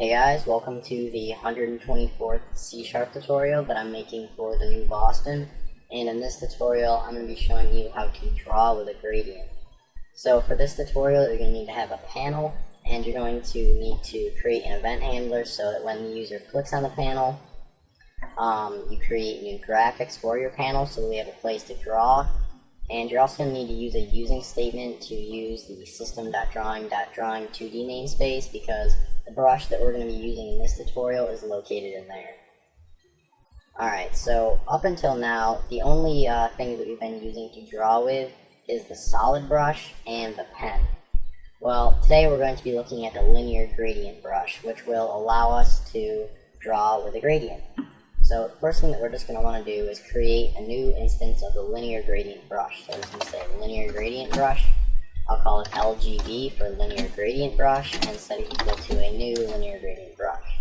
Hey guys, welcome to the 124th C# tutorial that I'm making for the new Boston. And in this tutorial, I'm going to be showing you how to draw with a gradient. So for this tutorial, you're going to need to have a panel, and you're going to need to create an event handler so that when the user clicks on the panel, you create new graphics for your panel so we have a place to draw. And you're also going to need to use a using statement to use the system.drawing.drawing2D namespace, because the brush that we're going to be using in this tutorial is located in there. Alright, so up until now, the only things that we've been using to draw with is the solid brush and the pen. Well, today we're going to be looking at the linear gradient brush, which will allow us to draw with a gradient. So the first thing that we're just going to want to do is create a new instance of the linear gradient brush. So I'm just going to say linear gradient brush. I'll call it LGB for linear gradient brush and set it equal to a new linear gradient brush.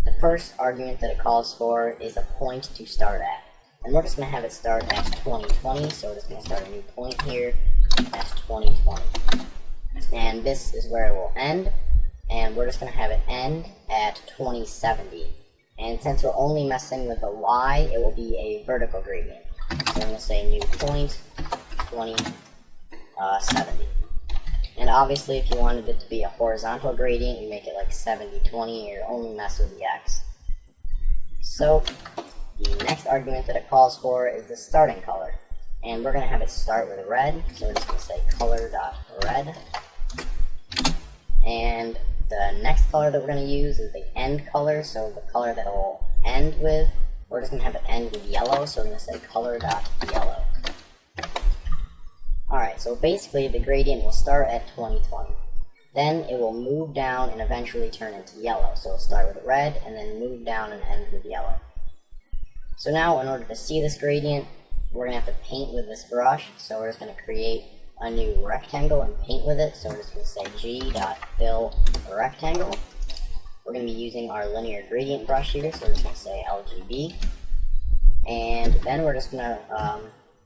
The first argument that it calls for is a point to start at. And we're just going to have it start at 2020, so we're just going to start a new point here at 2020. And this is where it will end, and we're just going to have it end at 2070. And since we're only messing with the Y, it will be a vertical gradient. So I'm going to say new point 2070. And obviously, if you wanted it to be a horizontal gradient, you make it like 70-20, or only mess with the X. So the next argument that it calls for is the starting color. And we're going to have it start with red, so we're just going to say color.red. And the next color that we're going to use is the end color, so the color that it will end with, we're just going to have it end with yellow, so we're going to say color.yellow. Alright, so basically the gradient will start at 2020. Then it will move down and eventually turn into yellow, so it'll start with red and then move down and end with yellow. So now in order to see this gradient, we're going to have to paint with this brush, so we're just going to create a new rectangle and paint with it. So we're just going to say g.fill rectangle. We're going to be using our linear gradient brush here, so we're just going to say LGB. And then we're just going to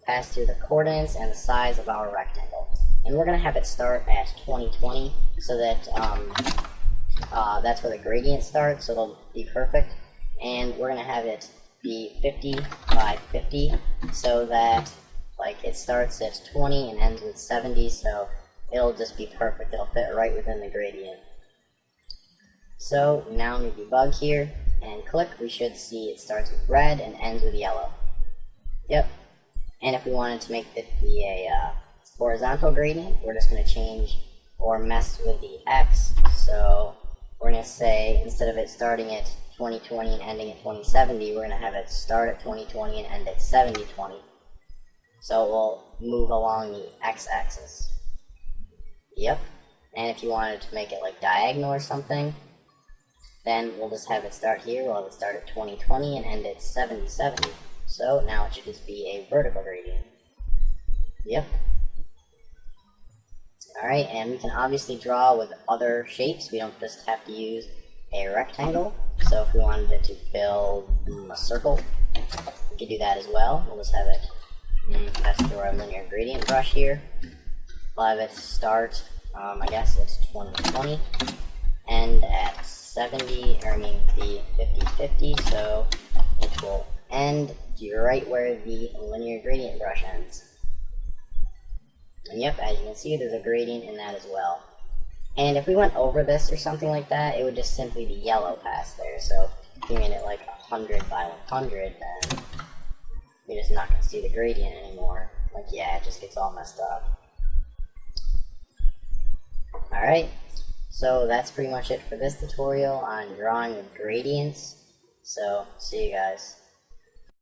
pass through the coordinates and the size of our rectangle. And we're going to have it start at 2020 so that that's where the gradient starts, so it'll be perfect. And we're going to have it be 50 by 50 so that like it starts at 20 and ends with 70, so it'll just be perfect. It'll fit right within the gradient. So now we debug here and click, we should see it starts with red and ends with yellow. Yep. And if we wanted to make it be a horizontal gradient, we're just going to change or mess with the X. So we're going to say, instead of it starting at 2020 and ending at 2070, we're going to have it start at 2020 and end at 7020. So it will move along the x-axis. Yep. And if you wanted to make it like diagonal or something, then we'll just have it start here. We'll have it start at 2020 and end at 7070. So now it should just be a vertical gradient. Yep. Alright, and we can obviously draw with other shapes. We don't just have to use a rectangle. So if we wanted it to fill a circle, we could do that as well. We'll just have it pass through our linear gradient brush here. We'll have it start, I guess it's 2020, end at 70, or I mean the 50-50, so it will end right where the linear gradient brush ends. And yep, as you can see, there's a gradient in that as well. And if we went over this or something like that, it would just simply be yellow past there. So if we made it like 100 by 100, then you're just not going to see the gradient anymore. Like, yeah, it just gets all messed up. Alright, so that's pretty much it for this tutorial on drawing with gradients. So, see you guys.